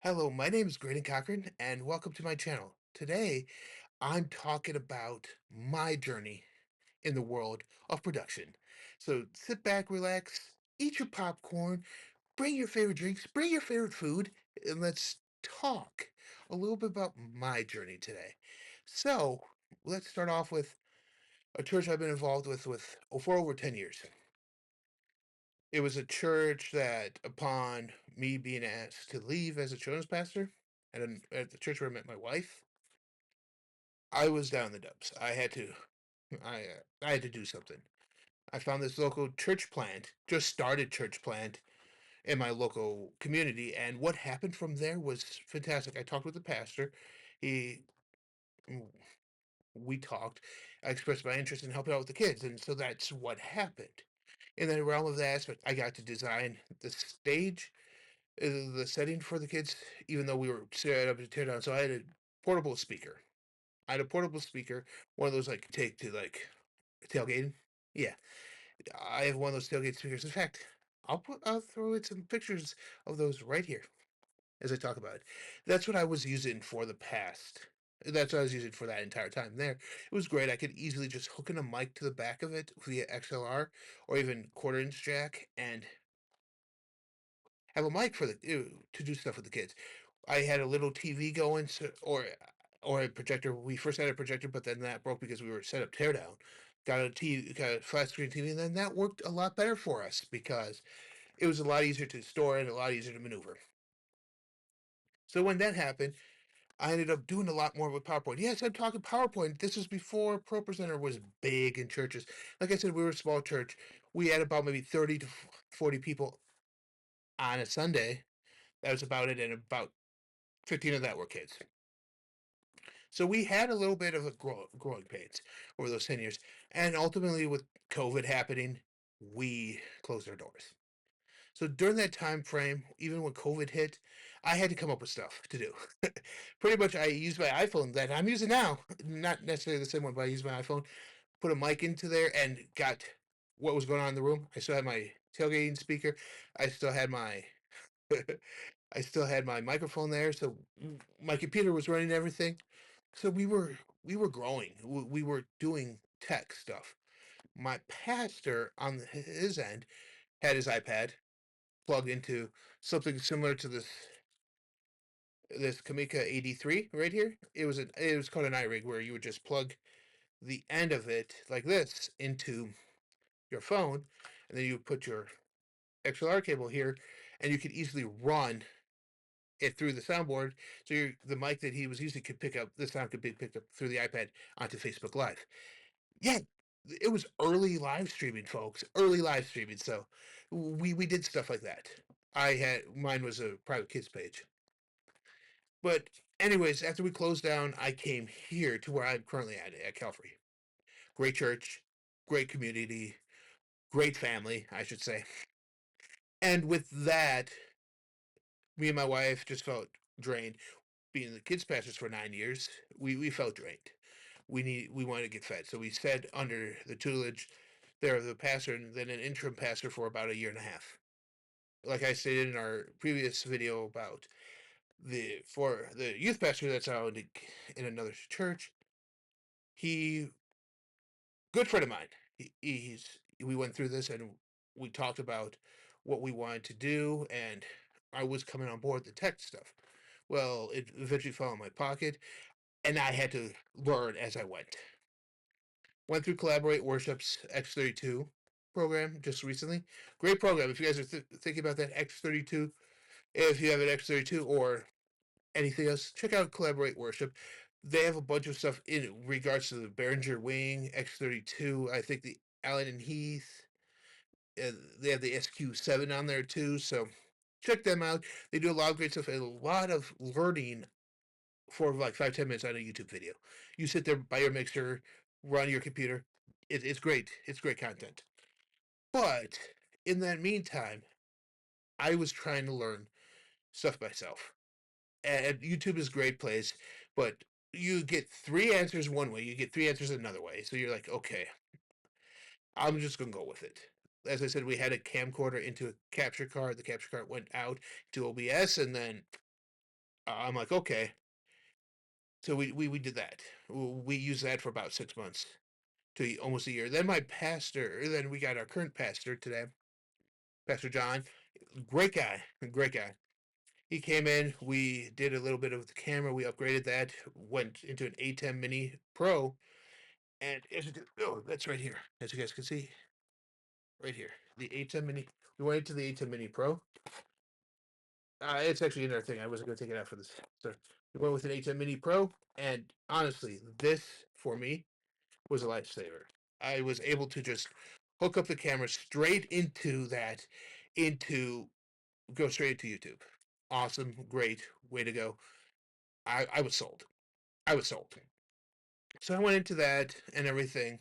Hello, my name is Greydon and welcome to my channel. Today, I'm talking about my journey in the world of production. So sit back, relax, eat your popcorn, bring your favorite drinks, bring your favorite food, and let's talk a little bit about my journey today. So let's start off with a church I've been involved with for over 10 years. It was a church that, upon me being asked to leave as a children's pastor at the church where I met my wife, I was down in the dumps. I had to do something. I found this local church plant, just started church plant in my local community, and what happened from there was fantastic. I talked with the pastor. He, we talked. I expressed my interest in helping out with the kids, and so that's what happened. In the realm of that aspect, I got to design the stage, the setting for the kids, even though we were set up to tear down. So I had a portable speaker. I had a portable speaker, one of those like take to like tailgating. Yeah, I have one of those tailgate speakers. In fact, I'll throw in some pictures of those right here as I talk about it. That's what I was using for the past. That's what I was using for that entire time there. It was great. I could easily just hook in a mic to the back of it via XLR or even quarter-inch jack and have a mic for the to do stuff with the kids. I had a little TV going, or a projector. We first had a projector, but then that broke because we were set up teardown. Got a flat screen TV, and then that worked a lot better for us because it was a lot easier to store and a lot easier to maneuver. So when that happened, I ended up doing a lot more with PowerPoint. Yes, I'm talking PowerPoint. This was before ProPresenter was big in churches. Like I said, we were a small church. We had about maybe 30 to 40 people on a Sunday. That was about it, and about 15 of that were kids. So we had a little bit of a growing pains over those 10 years. And ultimately, with COVID happening, we closed our doors. So during that time frame, even when COVID hit, I had to come up with stuff to do. Pretty much, I used my iPhone that I'm using now, not necessarily the same one, but I used my iPhone, put a mic into there, and got what was going on in the room. I still had my tailgating speaker. I still had my I still had my microphone there, so my computer was running everything. So we were growing. We were doing tech stuff. My pastor on his end had his iPad plugged into something similar to this Kamika 83 right here. It was called an iRig, where you would just plug the end of it like this into your phone, and then you would put your XLR cable here, and you could easily run it through the soundboard. So the mic that he was using could pick up the sound, could be picked up through the iPad onto Facebook Live. Yeah, it was early live streaming, folks. Early live streaming. So we did stuff like that. I had mine was a private kids page. But anyways, after we closed down, I came here to where I'm currently at Calvary. Great church, great community, great family, I should say. And with that, me and my wife just felt drained. Being the kids pastors for 9 years, we felt drained. We wanted to get fed. So we sat under the tutelage there of the pastor and then an interim pastor for about a year and a half. Like I stated in our previous video about the youth pastor that's out in another church, he good friend of mine. We went through this and we talked about what we wanted to do, and I was coming on board the tech stuff. Well, it eventually fell in my pocket, and I had to learn as I went. Went through Collaborate Worship's X32 program just recently. Great program. If you guys are thinking about that X32, if you have an X32 or anything else, check out Collaborate Worship. They have a bunch of stuff in regards to the Behringer Wing X32. I think the Allen and Heath. They have the SQ7 on there too. So check them out. They do a lot of great stuff and a lot of learning for like 5-10 minutes on a YouTube video. You sit there by your mixer, run your computer. It's great. It's great content. But in that meantime, I was trying to learn stuff myself. And YouTube is a great place, but you get three answers one way, you get three answers another way. So you're like, okay, I'm just gonna go with it. As I said, we had a camcorder into a capture card. The capture card went out to OBS, and then I'm like, okay. So we did that. We used that for about 6 months to almost a year. Then my pastor, then we got our current pastor today, Pastor John. Great guy, great guy. He came in. We did a little bit of the camera. We upgraded that. Went into an A10 Mini Pro, and oh, that's right here, as you guys can see, right here, the A10 Mini. We went into the A10 Mini Pro. It's actually another thing. I wasn't going to take it out for this. So we went with an A10 Mini Pro, and honestly, this for me was a lifesaver. I was able to just hook up the camera straight into that, into go straight to YouTube. Awesome, great, way to go. I was sold. I was sold. So I went into that and everything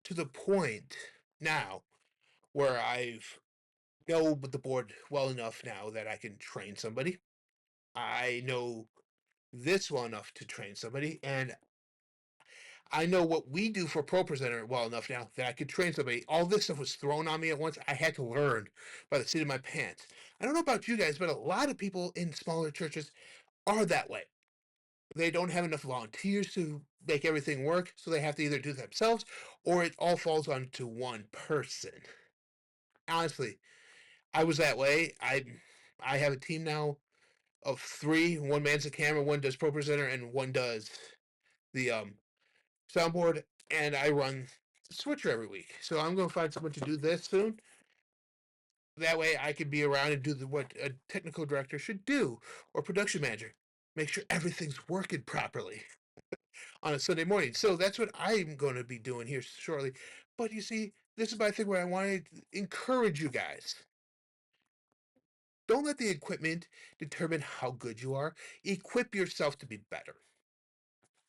to the point now where I've know the board well enough now that I can train somebody. I know this well enough to train somebody, and I know what we do for Pro Presenter well enough now that I could train somebody. All this stuff was thrown on me at once. I had to learn by the seat of my pants. I don't know about you guys, but a lot of people in smaller churches are that way. They don't have enough volunteers to make everything work, so they have to either do it themselves or it all falls onto one person. Honestly, I was that way. I have a team now of three. One mans the camera, one does Pro Presenter, and one does the soundboard. And I run the switcher every week. So I'm going to find someone to do this soon. That way I can be around and do what a technical director should do, or production manager. Make sure everything's working properly on a Sunday morning. So that's what I'm going to be doing here shortly. But you see, this is my thing where I want to encourage you guys. Don't let the equipment determine how good you are. Equip yourself to be better.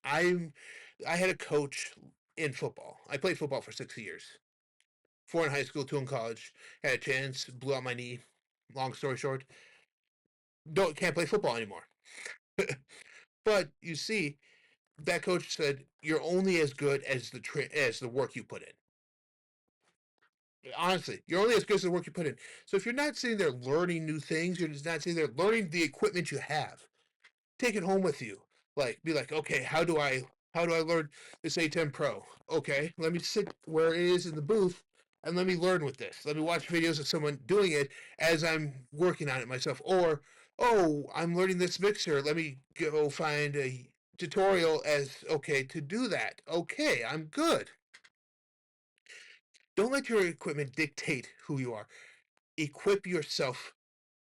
I I had a coach in football. I played football for 6 years. 4 in high school, 2 in college. Had a chance, blew out my knee. Long story short, can't play football anymore. But you see, that coach said you're only as good as the work you put in. Honestly, you're only as good as the work you put in. So if you're not sitting there learning new things, you're just not sitting there learning the equipment you have. Take it home with you. Like, be like, okay, how do I learn this A10 Pro? Okay, let me sit where it is in the booth and let me learn with this. Let me watch videos of someone doing it as I'm working on it myself. Or, oh, I'm learning this mixer. Let me go find a tutorial as okay to do that. Okay, I'm good. Don't let your equipment dictate who you are. Equip yourself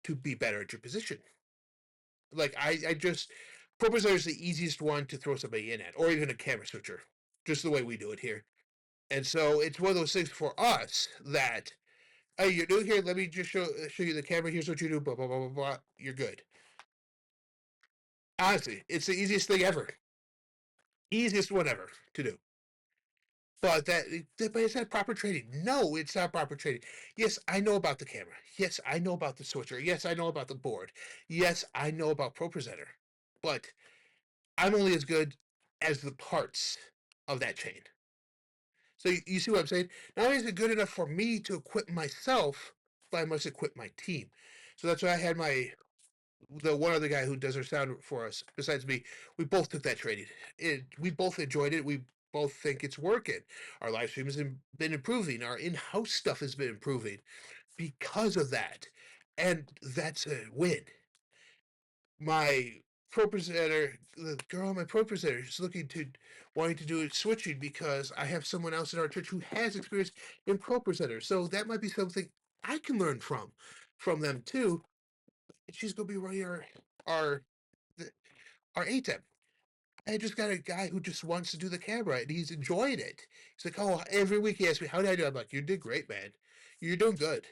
to be better at your position. Like I just Proposar is the easiest one to throw somebody in at, or even a camera switcher, just the way we do it here. And so it's one of those things for us that, hey, you're new here. Let me just show you the camera. Here's what you do. Blah blah blah blah blah. You're good. Honestly, it's the easiest thing ever. Easiest one ever to do. But is that proper training? No, it's not proper training. Yes, I know about the camera. Yes, I know about the switcher. Yes, I know about the board. Yes, I know about ProPresenter. But I'm only as good as the parts of that chain. So you see what I'm saying? Not only is it good enough for me to equip myself, but I must equip my team. So that's why I had the one other guy who does our sound for us, besides me, we both took that training. We both enjoyed it. We both think it's working. Our live stream has been improving. Our in-house stuff has been improving because of that. And that's a win. My pro presenter, the girl on my pro presenter is wanting to do it switching because I have someone else in our church who has experience in pro presenter. So that might be something I can learn from them too. She's gonna be running our our ATEM. I just got a guy who just wants to do the camera and he's enjoying it. He's like, oh, every week he asks me, how did I do? I'm like, you did great, man. You're doing good.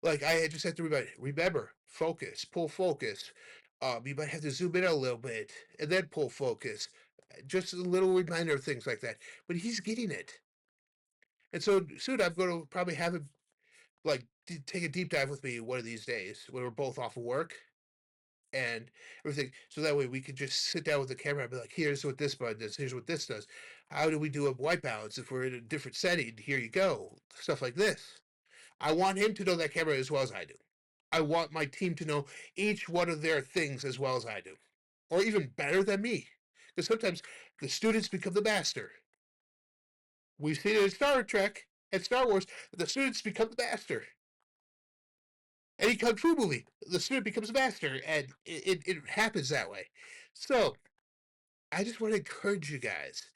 Like I just have to remember, focus, pull focus. You might have to zoom in a little bit and then pull focus. Just a little reminder of things like that. But he's getting it. And so soon I'm going to probably have him like take a deep dive with me one of these days when we're both off of work and everything. So that way we could just sit down with the camera and be like, here's what this button does, here's what this does. How do we do a white balance if we're in a different setting? Here you go. Stuff like this. I want him to know that camera as well as I do. I want my team to know each one of their things as well as I do, or even better than me. Because sometimes the students become the master. We've seen it in Star Trek and Star Wars. The students become the master. Any kung fu movie, the student becomes a master, and it happens that way. So I just want to encourage you guys.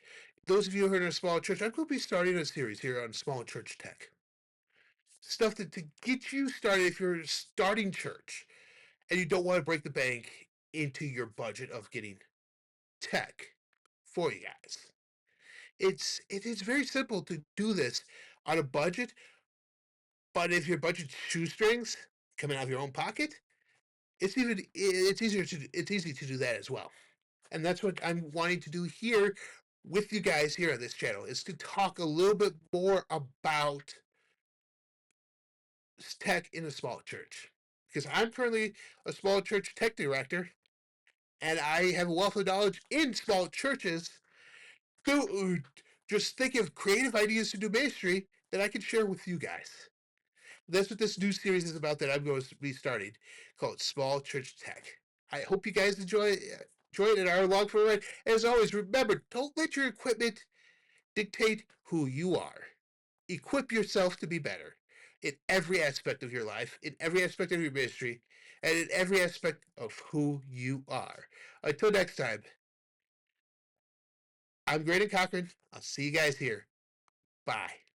Those of you who are in a small church, I'm going to be starting a series here on small church tech. Stuff to get you started if you're starting church and you don't want to break the bank into your budget of getting tech for you guys. It is very simple to do this on a budget, but if your budget's shoestrings coming out of your own pocket, it's easy to do that as well. And that's what I'm wanting to do here with you guys here on this channel, is to talk a little bit more about tech in a small church. Because I'm currently a small church tech director, and I have a wealth of knowledge in small churches to just think of creative ideas to do ministry that I can share with you guys. That's what this new series is about that I'm going to be starting, called Small Church Tech. I hope you guys enjoy it and are along for a ride. As always, remember, don't let your equipment dictate who you are. Equip yourself to be better in every aspect of your life, in every aspect of your ministry, and in every aspect of who you are. Until next time, I'm Greydon Cochran. I'll see you guys here. Bye.